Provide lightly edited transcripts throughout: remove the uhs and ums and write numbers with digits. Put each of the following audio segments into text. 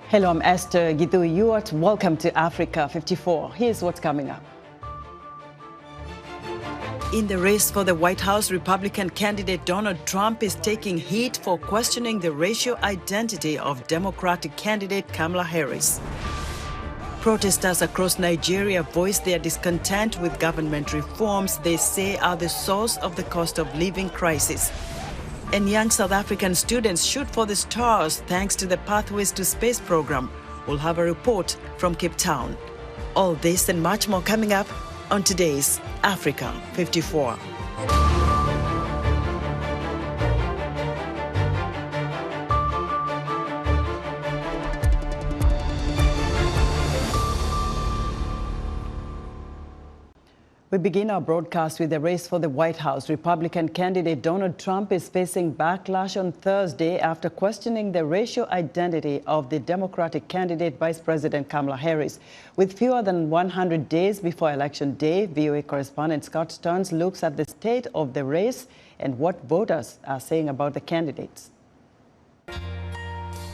Hello, I'm Esther Githu-Ewart. Welcome to Africa 54. Here's what's coming up. In the race for the White House, Republican candidate Donald Trump is taking heat for questioning the racial identity of Democratic candidate Kamala Harris. Protesters across Nigeria voiced their discontent with government reforms they say are the source of the cost of living crisis. And young South African students shoot for the stars thanks to the Pathways to Space program. We'll have a report from Cape Town. All this and much more coming up on today's Africa 54. We begin our broadcast with the race for the White House. Republican candidate Donald Trump is facing backlash on Thursday after questioning the racial identity of the Democratic candidate Vice President Kamala Harris. With fewer than 100 days before Election Day, VOA correspondent Scott Stearns looks at the state of the race and what voters are saying about the candidates.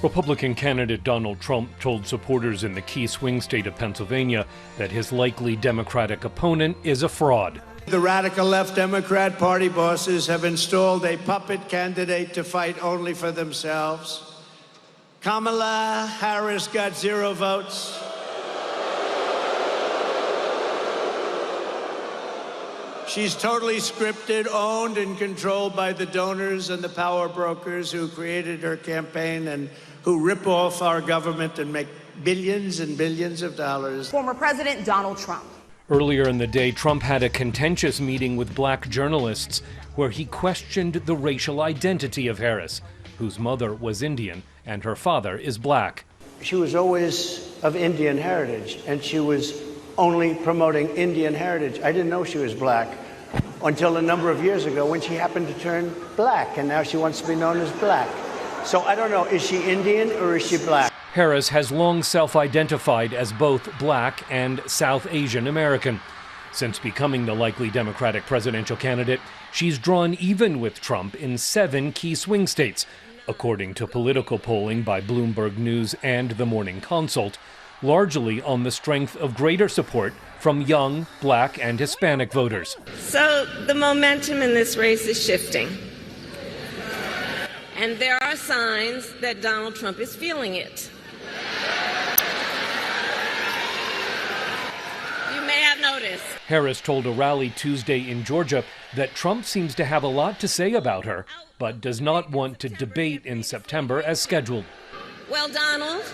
Republican candidate Donald Trump told supporters in the key swing state of Pennsylvania that his likely Democratic opponent is a fraud. The radical left Democrat Party bosses have installed a puppet candidate to fight only for themselves. Kamala Harris got 0 votes. She's totally scripted, owned, and controlled by the donors and the power brokers who created her campaign and who rip off our government and make billions and billions of dollars. Former President Donald Trump. Earlier in the day, Trump had a contentious meeting with black journalists where he questioned the racial identity of Harris, whose mother was Indian and her father is black. She was always of Indian heritage, and she was only promoting Indian heritage. I didn't know she was black until a number of years ago when she happened to turn black, and now she wants to be known as black. So I don't know, is she Indian or is she black? Harris has long self-identified as both black and South Asian American. Since becoming the likely Democratic presidential candidate, she's drawn even with Trump in 7 key swing states, according to political polling by Bloomberg News and The Morning Consult, largely on the strength of greater support from young black and Hispanic voters. So the momentum in this race is shifting. And there are signs that Donald Trump is feeling it. You may have noticed. Harris told a rally Tuesday in Georgia that Trump seems to have a lot to say about her, but does not want to debate in September as scheduled. Well, Donald,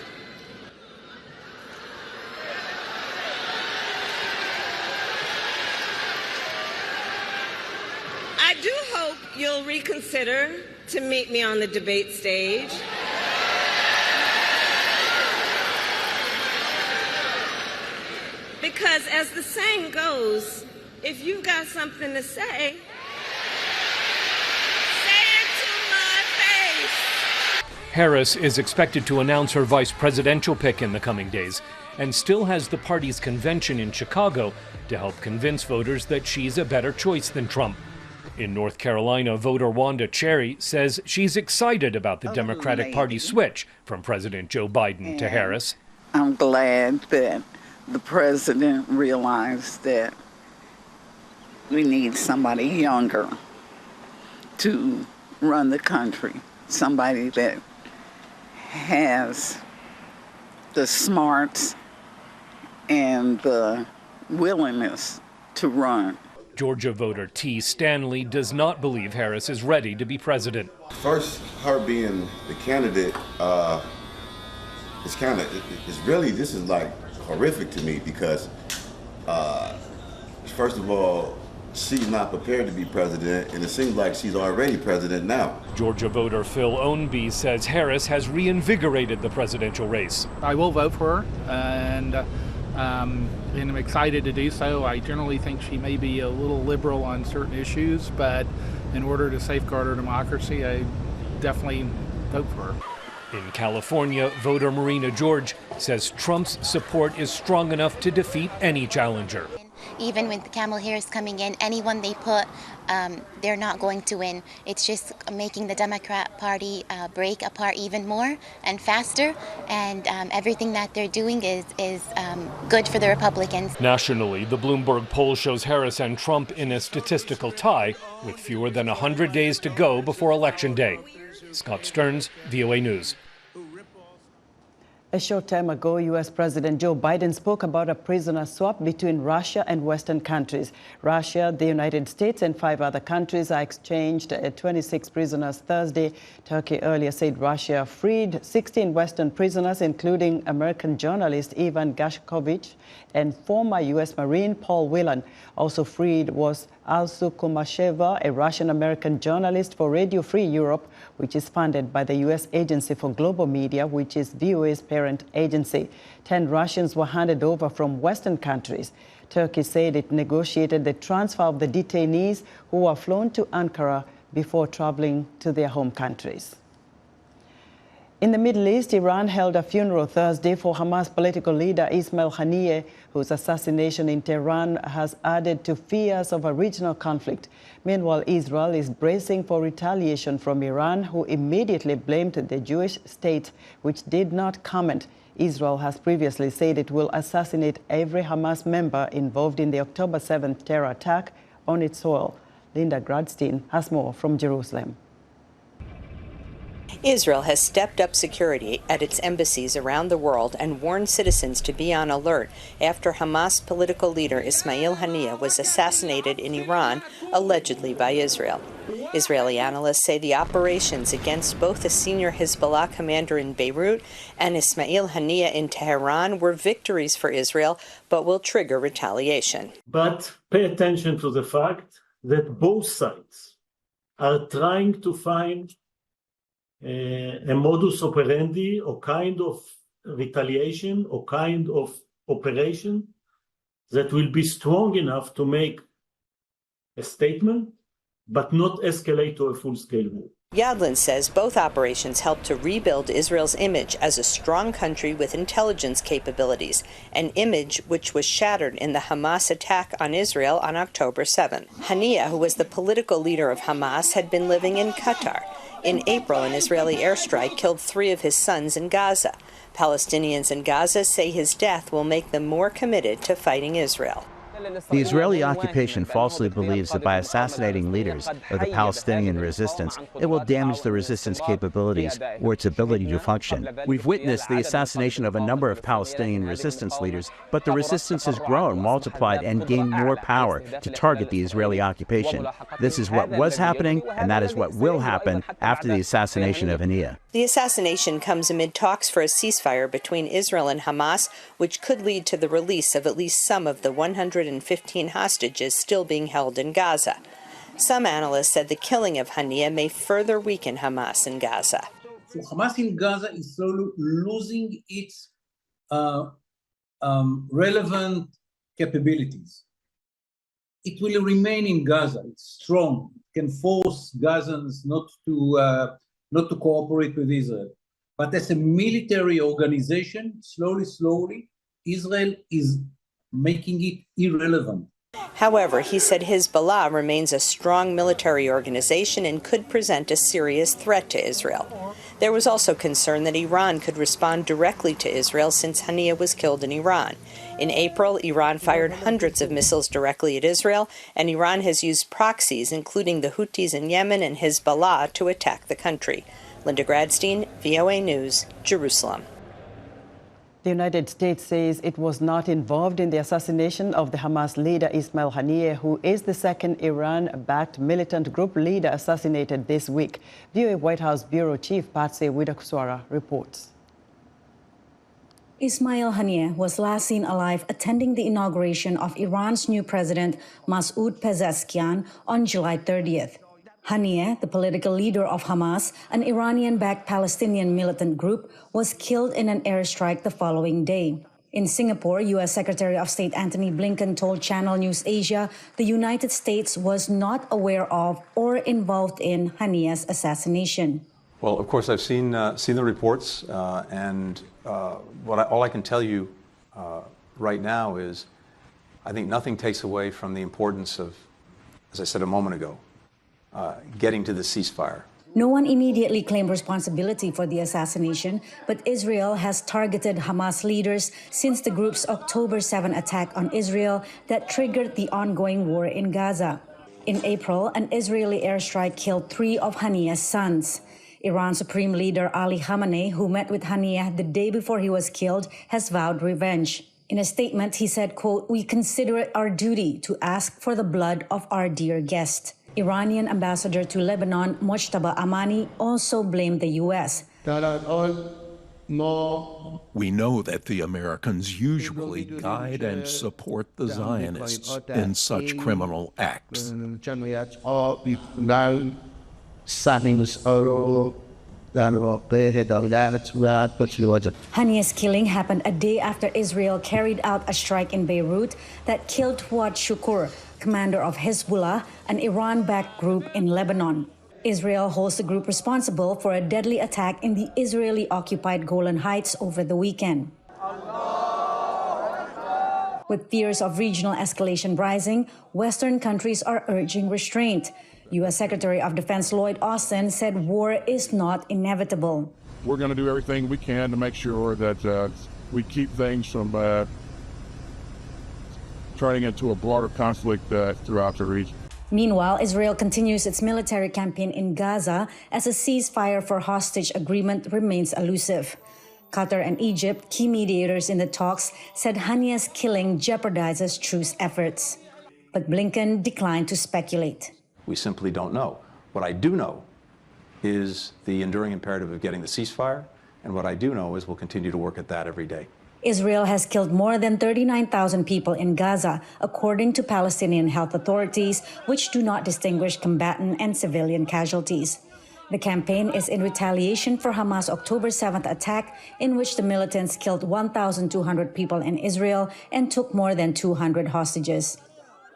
I do hope you'll reconsider to meet me on the debate stage. Because as the saying goes, if you've got something to say it to my face. Harris is expected to announce her vice presidential pick in the coming days and still has the party's convention in Chicago to help convince voters that she's a better choice than Trump. In North Carolina, voter Wanda Cherry says she's excited about the Democratic Party switch from President Joe Biden to Harris. I'm glad that the president realized that we need somebody younger to run the country, somebody that has the smarts and the willingness to run. Georgia voter T. Stanley does not believe Harris is ready to be president. First, her being the candidate, this is like horrific to me because, first of all, she's not prepared to be president, and it seems like she's already president now. Georgia voter Phil Ownby says Harris has reinvigorated the presidential race. I will vote for her, and I'm excited to do so. I generally think she may be a little liberal on certain issues, but in order to safeguard our democracy, I definitely vote for her. In California, voter Marina George says Trump's support is strong enough to defeat any challenger. even with Kamala Harris coming in, anyone they put, they're not going to win. It's just making the Democrat Party break apart even more and faster, and everything that they're doing is good for the Republicans. Nationally, the Bloomberg poll shows Harris and Trump in a statistical tie with fewer than 100 days to go before Election Day. Scott Stearns, VOA News. A short time ago, U.S. President Joe Biden spoke about a prisoner swap between Russia and Western countries. Russia, the United States, and 5 other countries are exchanged 26 prisoners Thursday. Turkey earlier said Russia freed 16 Western prisoners, including American journalist Ivan Gashkovich and former U.S. Marine Paul Whelan. Also freed was Alsu Kumasheva, a Russian-American journalist for Radio Free Europe, which is funded by the U.S. Agency for Global Media, which is VOA's parent agency. 10 Russians were handed over from Western countries. Turkey said it negotiated the transfer of the detainees who were flown to Ankara before traveling to their home countries. In the Middle East, Iran held a funeral Thursday for Hamas political leader Ismail Haniyeh, whose assassination in Tehran has added to fears of a regional conflict. Meanwhile, Israel is bracing for retaliation from Iran, who immediately blamed the Jewish state, which did not comment. Israel has previously said it will assassinate every Hamas member involved in the October 7th terror attack on its soil. Linda Gradstein has more from Jerusalem. Israel has stepped up security at its embassies around the world and warned citizens to be on alert after Hamas political leader Ismail Haniyeh was assassinated in Iran, allegedly by Israel. Israeli analysts say the operations against both a senior Hezbollah commander in Beirut and Ismail Haniyeh in Tehran were victories for Israel, but will trigger retaliation. But pay attention to the fact that both sides are trying to find a modus operandi or kind of retaliation or kind of operation that will be strong enough to make a statement, but not escalate to a full-scale war. Yadlin says both operations help to rebuild Israel's image as a strong country with intelligence capabilities, an image which was shattered in the Hamas attack on Israel on October 7. Haniyeh, who was the political leader of Hamas, had been living in Qatar. In April, an Israeli airstrike killed 3 of his sons in Gaza. Palestinians in Gaza say his death will make them more committed to fighting Israel. The Israeli occupation falsely believes that by assassinating leaders of the Palestinian resistance, it will damage the resistance capabilities or its ability to function. We've witnessed the assassination of a number of Palestinian resistance leaders, but the resistance has grown, multiplied, and gained more power to target the Israeli occupation. This is what was happening, and that is what will happen after the assassination of Haniyeh. The assassination comes amid talks for a ceasefire between Israel and Hamas, which could lead to the release of at least some of the 115 hostages still being held in Gaza. Some analysts said the killing of Haniyeh may further weaken Hamas in Gaza. So Hamas in Gaza is slowly losing its relevant capabilities. It will remain in Gaza. It's strong. It can force Gazans not to cooperate with Israel. But as a military organization, slowly, Israel is making it irrelevant. However, he said Hezbollah remains a strong military organization and could present a serious threat to Israel. There was also concern that Iran could respond directly to Israel since Haniyeh was killed in Iran. In April, Iran fired hundreds of missiles directly at Israel, and Iran has used proxies, including the Houthis in Yemen and Hezbollah, to attack the country. Linda Gradstein, VOA News, Jerusalem. The United States says it was not involved in the assassination of the Hamas leader Ismail Haniyeh, who is the second Iran-backed militant group leader assassinated this week. VOA White House Bureau Chief Patsy Widakuswara reports. Ismail Haniyeh was last seen alive attending the inauguration of Iran's new president, Masoud Pezeshkian, on July 30th. Haniyeh, the political leader of Hamas, an Iranian-backed Palestinian militant group, was killed in an airstrike the following day. In Singapore, U.S. Secretary of State Antony Blinken told Channel News Asia the United States was not aware of or involved in Haniyeh's assassination. Well, of course, I've seen the reports, and all I can tell you right now is I think nothing takes away from the importance of, as I said a moment ago, getting to the ceasefire. No one immediately claimed responsibility for the assassination, but Israel has targeted Hamas leaders since the group's October 7 attack on Israel that triggered the ongoing war in Gaza. In April, an Israeli airstrike killed 3 of Haniyeh's sons. Iran's Supreme Leader Ali Khamenei, who met with Haniyeh the day before he was killed, has vowed revenge. In a statement, he said, quote, "We consider it our duty to ask for the blood of our dear guest." Iranian ambassador to Lebanon, Mojtaba Amani, also blamed the U.S. We know that the Americans usually guide and support the Zionists in such criminal acts. Haniyeh's killing happened a day after Israel carried out a strike in Beirut that killed Fuad Shukur, commander of Hezbollah, an Iran-backed group in Lebanon. Israel holds the group responsible for a deadly attack in the Israeli-occupied Golan Heights over the weekend. With fears of regional escalation rising, Western countries are urging restraint. U.S. Secretary of Defense Lloyd Austin said war is not inevitable. We're going to do everything we can to make sure that we keep things from turning into a broader conflict throughout the region. Meanwhile, Israel continues its military campaign in Gaza as a ceasefire for hostage agreement remains elusive. Qatar and Egypt, key mediators in the talks, said Haniyeh's killing jeopardizes truce efforts. But Blinken declined to speculate. We simply don't know. What I do know is the enduring imperative of getting the ceasefire, and what I do know is we'll continue to work at that every day. Israel has killed more than 39,000 people in Gaza, according to Palestinian health authorities, which do not distinguish combatant and civilian casualties. The campaign is in retaliation for Hamas' October 7th attack, in which the militants killed 1,200 people in Israel and took more than 200 hostages.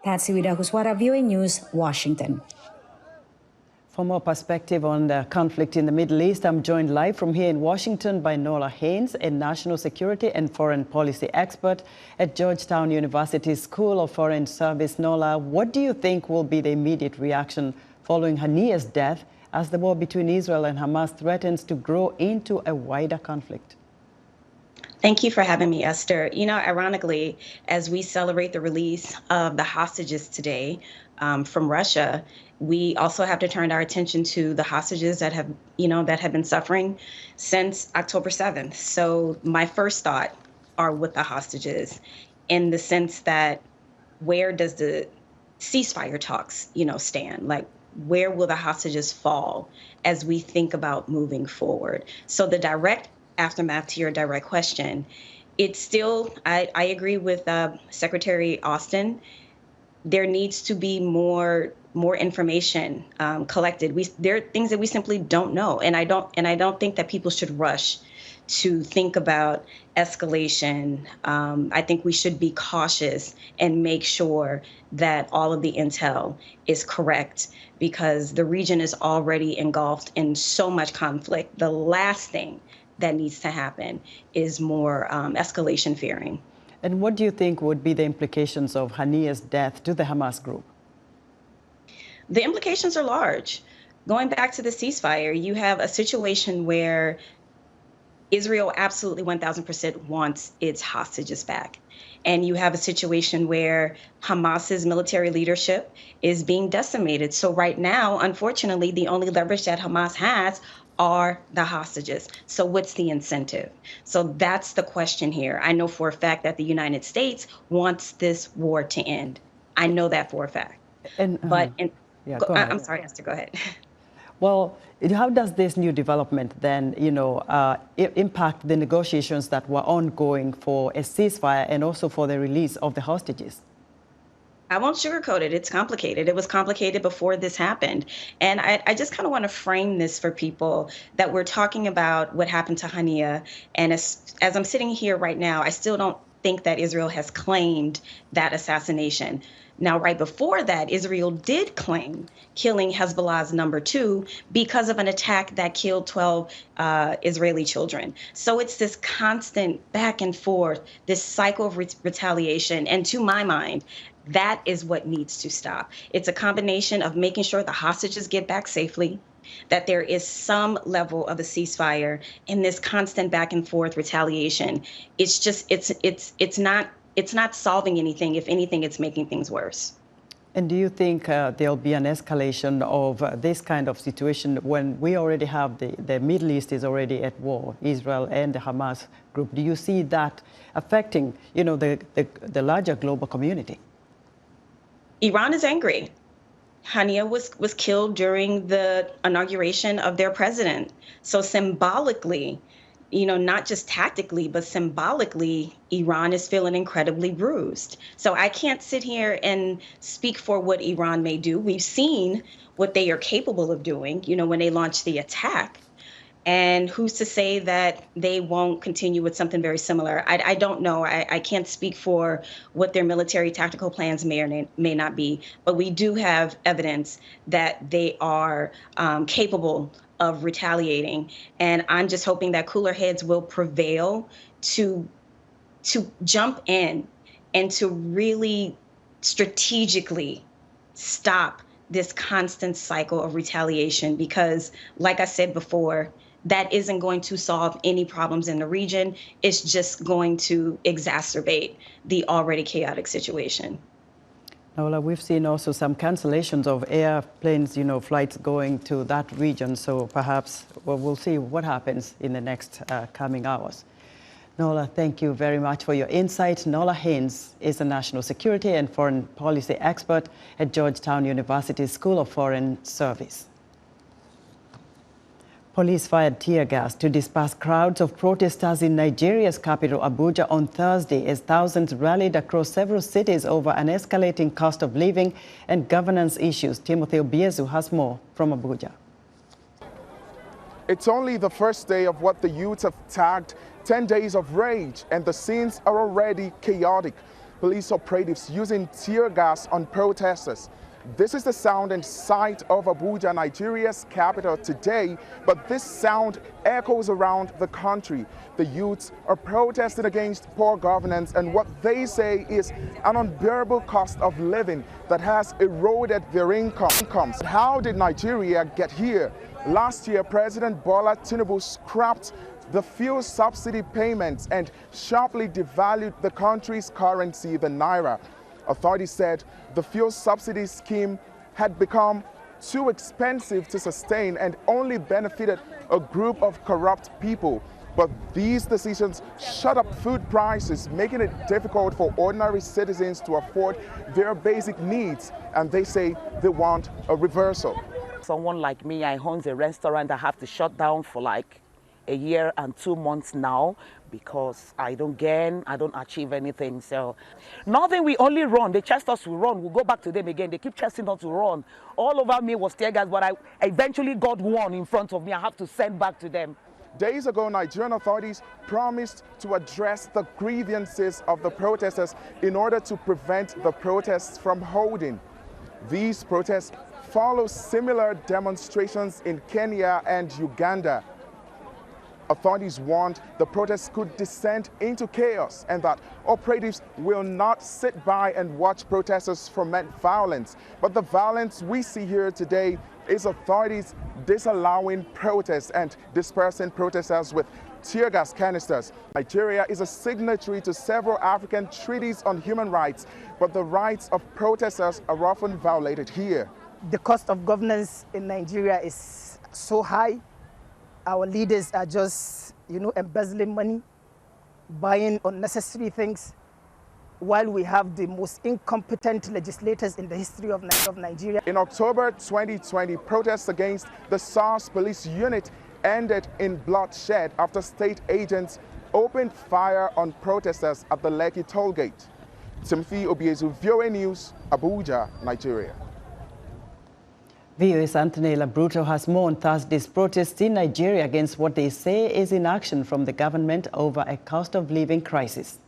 Patsy Widakuswara, VOA News, Washington. For more perspective on the conflict in the Middle East, I'm joined live from here in Washington by Nola Haynes, a national security and foreign policy expert at Georgetown University School of Foreign Service. Nola, what do you think will be the immediate reaction following Haniyeh's death as the war between Israel and Hamas threatens to grow into a wider conflict? Thank you for having me, Esther. You know, ironically, as we celebrate the release of the hostages today from Russia, we also have to turn our attention to the hostages that have been suffering since October 7th. So my first thought are with the hostages, in the sense that where does the ceasefire talks, stand? Like, where will the hostages fall as we think about moving forward? So the direct aftermath to your direct question, it's still, I agree with Secretary Austin. There needs to be more information collected. There are things that we simply don't know, and I don't think that people should rush to think about escalation. I think we should be cautious and make sure that all of the intel is correct, because the region is already engulfed in so much conflict. The last thing that needs to happen is more escalation fearing. And what do you think would be the implications of Haniyeh's death to the Hamas group? The implications are large. Going back to the ceasefire, you have a situation where Israel absolutely 1,000% wants its hostages back. And you have a situation where Hamas's military leadership is being decimated. So right now, unfortunately, the only leverage that Hamas has are the hostages. So what's the incentive? So that's the question here. I know for a fact that the United States wants this war to end. I know that for a fact. I'm sorry, Esther, go ahead. Well, how does this new development then, impact the negotiations that were ongoing for a ceasefire and also for the release of the hostages? I won't sugarcoat it. It's complicated. It was complicated before this happened. And I just kind of want to frame this for people, that we're talking about what happened to Haniyeh. And as I'm sitting here right now, I still don't think that Israel has claimed that assassination. Now, right before that, Israel did claim killing Hezbollah's number 2 because of an attack that killed 12 Israeli children. So it's this constant back and forth, this cycle of retaliation. And to my mind, that is what needs to stop. It's a combination of making sure the hostages get back safely, that there is some level of a ceasefire, in this constant back and forth retaliation. It's just, it's not solving anything. If anything, it's making things worse. And do you think there'll be an escalation of this kind of situation when we already have the Middle East is already at war, Israel and the Hamas group? Do you see that affecting, the larger global community? Iran is angry. Hania was killed during the inauguration of their president. So symbolically, not just tactically, but symbolically, Iran is feeling incredibly bruised. So I can't sit here and speak for what Iran may do. We've seen what they are capable of doing, when they launched the attack. And who's to say that they won't continue with something very similar? I don't know. I can't speak for what their military tactical plans may or may not be. But we do have evidence that they are capable of retaliating. And I'm just hoping that cooler heads will prevail to jump in and to really strategically stop this constant cycle of retaliation. Because, like I said before, that isn't going to solve any problems in the region. It's just going to exacerbate the already chaotic situation. Nola, we've seen also some cancellations of airplanes, flights going to that region. So perhaps we'll see what happens in the next coming hours. Nola, thank you very much for your insight. Nola Haynes is a national security and foreign policy expert at Georgetown University School of Foreign Service. Police fired tear gas to disperse crowds of protesters in Nigeria's capital, Abuja, on Thursday as thousands rallied across several cities over an escalating cost of living and governance issues. Timothy Obiezu has more from Abuja. It's only the first day of what the youths have tagged 10 days of rage, and the scenes are already chaotic. Police operatives using tear gas on protesters. This is the sound and sight of Abuja, Nigeria's capital today, but this sound echoes around the country. The youths are protesting against poor governance and what they say is an unbearable cost of living that has eroded their incomes. How did Nigeria get here? Last year, President Bola Tinubu scrapped the fuel subsidy payments and sharply devalued the country's currency, the naira. Authorities said the fuel subsidy scheme had become too expensive to sustain and only benefited a group of corrupt people. But these decisions shut up food prices, making it difficult for ordinary citizens to afford their basic needs. And they say they want a reversal. Someone like me, I own a restaurant. I have to shut down for like a year and 2 months now because I don't achieve anything. So nothing, we only run. They chased us to run. We'll go back to them again. They keep chasing us to run. All over me was tear gas, but I eventually got one in front of me. I have to send back to them. Days ago, Nigerian authorities promised to address the grievances of the protesters in order to prevent the protests from holding. These protests follow similar demonstrations in Kenya and Uganda. Authorities warned the protests could descend into chaos and that operatives will not sit by and watch protesters foment violence. But the violence we see here today is authorities disallowing protests and dispersing protesters with tear gas canisters. Nigeria is a signatory to several African treaties on human rights, but the rights of protesters are often violated here. The cost of governance in Nigeria is so high. Our leaders are just, embezzling money, buying unnecessary things, while we have the most incompetent legislators in the history of Nigeria. In October 2020, protests against the SARS police unit ended in bloodshed after state agents opened fire on protesters at the Lekki toll gate. Timothy Obiezu, VOA News, Abuja, Nigeria. VOA's Antonella Bruto has more on Thursday's protests in Nigeria against what they say is inaction from the government over a cost of living crisis.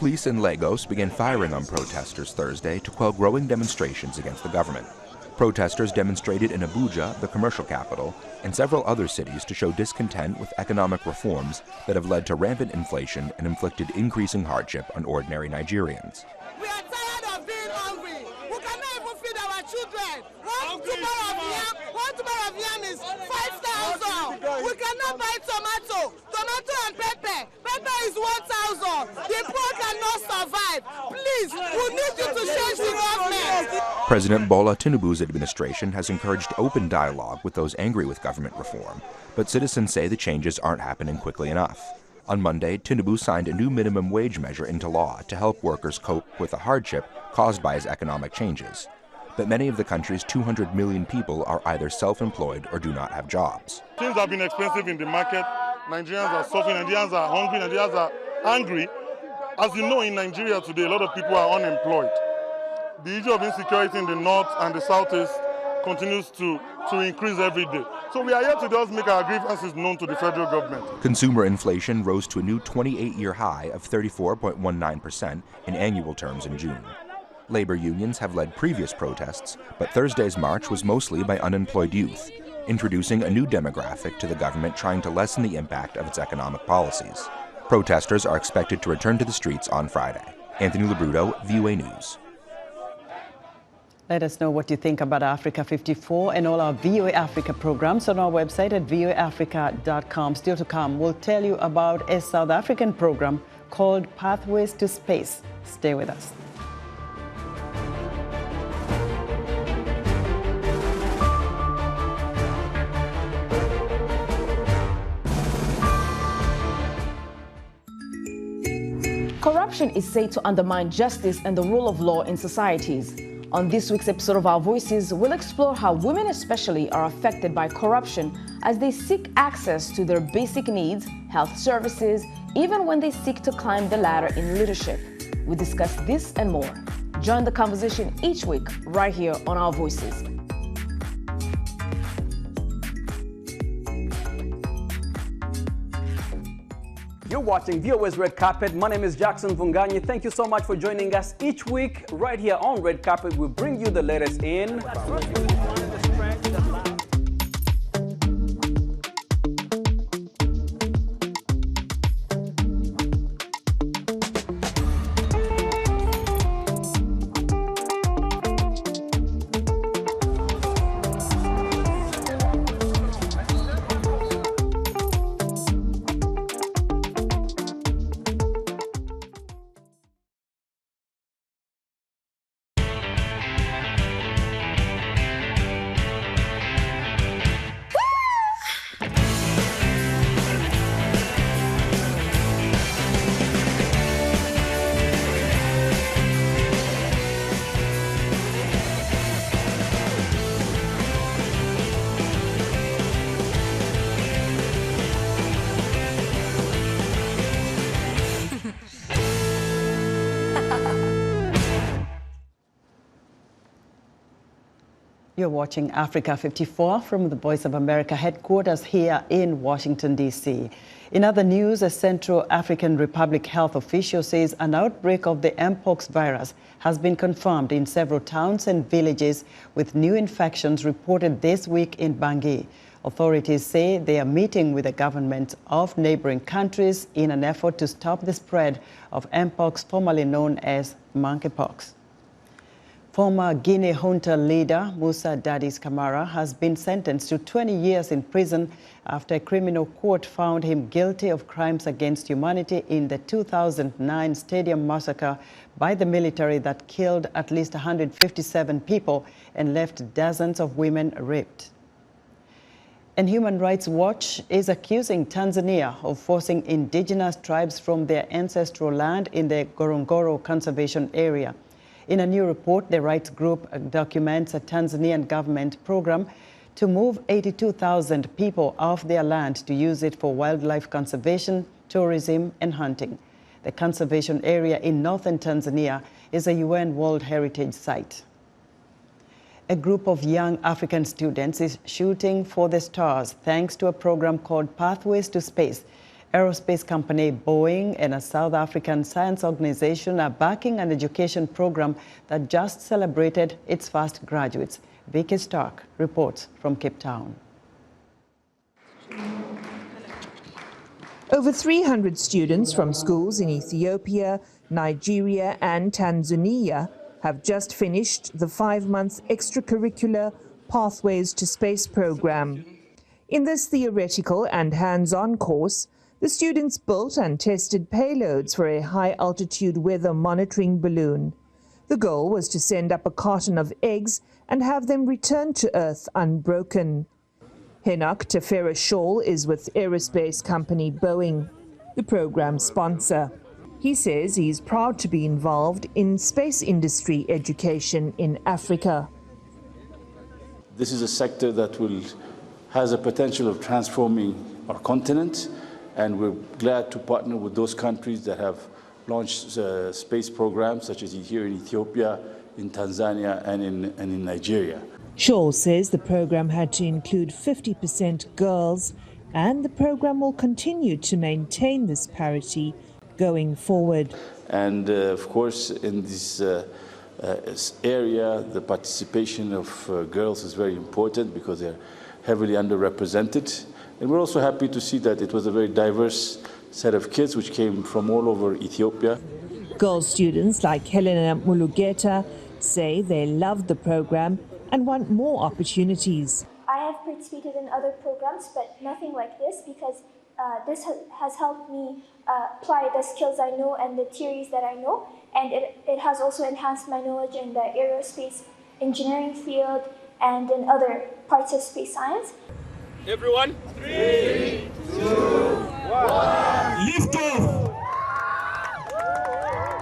Police in Lagos began firing on protesters Thursday to quell growing demonstrations against the government. Protesters demonstrated in Abuja, the commercial capital, and several other cities to show discontent with economic reforms that have led to rampant inflation and inflicted increasing hardship on ordinary Nigerians. We are tired of being hungry. We cannot even feed our children. One tuber of yam is 5,000. We cannot buy tomato and pepper. Pepper is 1,000. The poor cannot survive. Please, we need you to change the government. President Bola Tinubu's administration has encouraged open dialogue with those angry with government reform, but citizens say the changes aren't happening quickly enough. On Monday, Tinubu signed a new minimum wage measure into law to help workers cope with the hardship caused by his economic changes. But many of the country's 200 million people are either self-employed or do not have jobs. Things have been expensive in the market. Nigerians are suffering, Nigerians are hungry, Nigerians are angry. As you know, in Nigeria today, a lot of people are unemployed. The issue of insecurity in the north and the southeast continues to increase every day. So we are here to just make our grievances known to the federal government. Consumer inflation rose to a new 28-year high of 34.19% in annual terms in June. Labor unions have led previous protests, but Thursday's march was mostly by unemployed youth, introducing a new demographic to the government trying to lessen the impact of its economic policies. Protesters are expected to return to the streets on Friday. Anthony Labruto, VOA News. Let us know what you think about Africa 54 and all our VOA Africa programs on our website at voaafrica.com. Still to come, we'll tell you about a South African program called Pathways to Space. Stay with us. Corruption is said to undermine justice and the rule of law in societies. On this week's episode of Our Voices, we'll explore how women especially are affected by corruption as they seek access to their basic needs, health services, even when they seek to climb the ladder in leadership. We discuss this and more. Join the conversation each week right here on Our Voices. You're watching VOA's Red Carpet. My name is Jackson Vunganyi. Thank you so much for joining us each week right here on Red Carpet. We bring you the latest in You're watching Africa 54 from the Voice of America headquarters here in Washington, D.C. In other news, a Central African Republic health official says an outbreak of the Mpox virus has been confirmed in several towns and villages, with new infections reported this week in Bangui. Authorities say they are meeting with the governments of neighboring countries in an effort to stop the spread of Mpox, formerly known as monkeypox. Former Guinea junta leader Musa Dadis Camara has been sentenced to 20 years in prison after a criminal court found him guilty of crimes against humanity in the 2009 stadium massacre by the military that killed at least 157 people and left dozens of women raped. And Human Rights Watch is accusing Tanzania of forcing indigenous tribes from their ancestral land in the Ngorongoro Conservation Area. In a new report, the rights group documents a Tanzanian government program to move 82,000 people off their land to use it for wildlife conservation, tourism, and hunting. The conservation area in northern Tanzania is a UN World Heritage Site. A group of young African students is shooting for the stars thanks to a program called Pathways to Space. Aerospace company Boeing and a South African science organization are backing an education program that just celebrated its first graduates. Vicky Stark reports from Cape Town. Over 300 students from schools in Ethiopia, Nigeria and Tanzania have just finished the 5-month extracurricular Pathways to Space program. In this theoretical and hands-on course, the students built and tested payloads for a high-altitude weather monitoring balloon. The goal was to send up a carton of eggs and have them returned to Earth unbroken. Henok Tefera Shawl is with aerospace company Boeing, the program's sponsor. He says he's proud to be involved in space industry education in Africa. This is a sector that has a potential of transforming our continent, and we're glad to partner with those countries that have launched space programs, such as here in Ethiopia, in Tanzania, and in Nigeria. Shaw says the program had to include 50% girls, and the program will continue to maintain this parity going forward. And of course, in this area, the participation of girls is very important because they're heavily underrepresented. And we're also happy to see that it was a very diverse set of kids which came from all over Ethiopia. Girl students like Helena Mulugeta say they loved the program and want more opportunities. I have participated in other programs, but nothing like this, because this has helped me apply the skills I know and the theories that I know, and it has also enhanced my knowledge in the aerospace engineering field and in other parts of space science. Everyone, 3, 2, 1, lift off!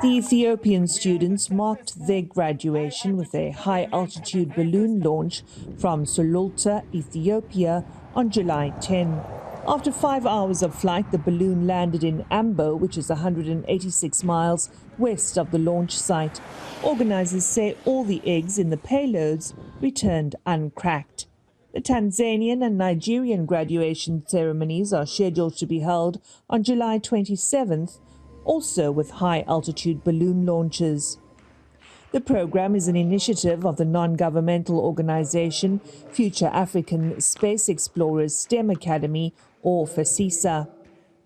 The Ethiopian students marked their graduation with a high-altitude balloon launch from Sululta, Ethiopia, on July 10. After 5 hours of flight, the balloon landed in Ambo, which is 186 miles west of the launch site. Organizers say all the eggs in the payloads returned uncracked. The Tanzanian and Nigerian graduation ceremonies are scheduled to be held on July 27th, also with high-altitude balloon launches. The program is an initiative of the non-governmental organization Future African Space Explorers STEM Academy, or FASISA.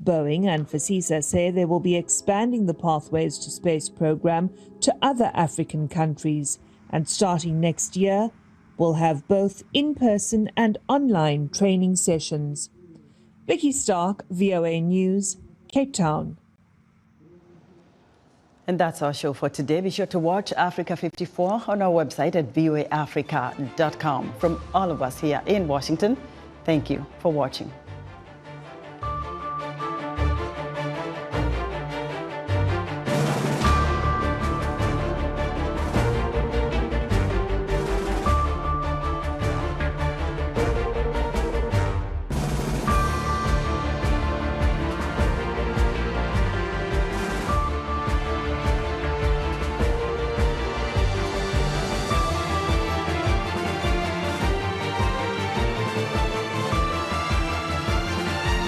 Boeing and FASISA say they will be expanding the Pathways to Space program to other African countries, and starting next year, will have both in-person and online training sessions. Vicky Stark, VOA News, Cape Town. And that's our show for today. Be sure to watch Africa 54 on our website at voaafrica.com. From all of us here in Washington, thank you for watching.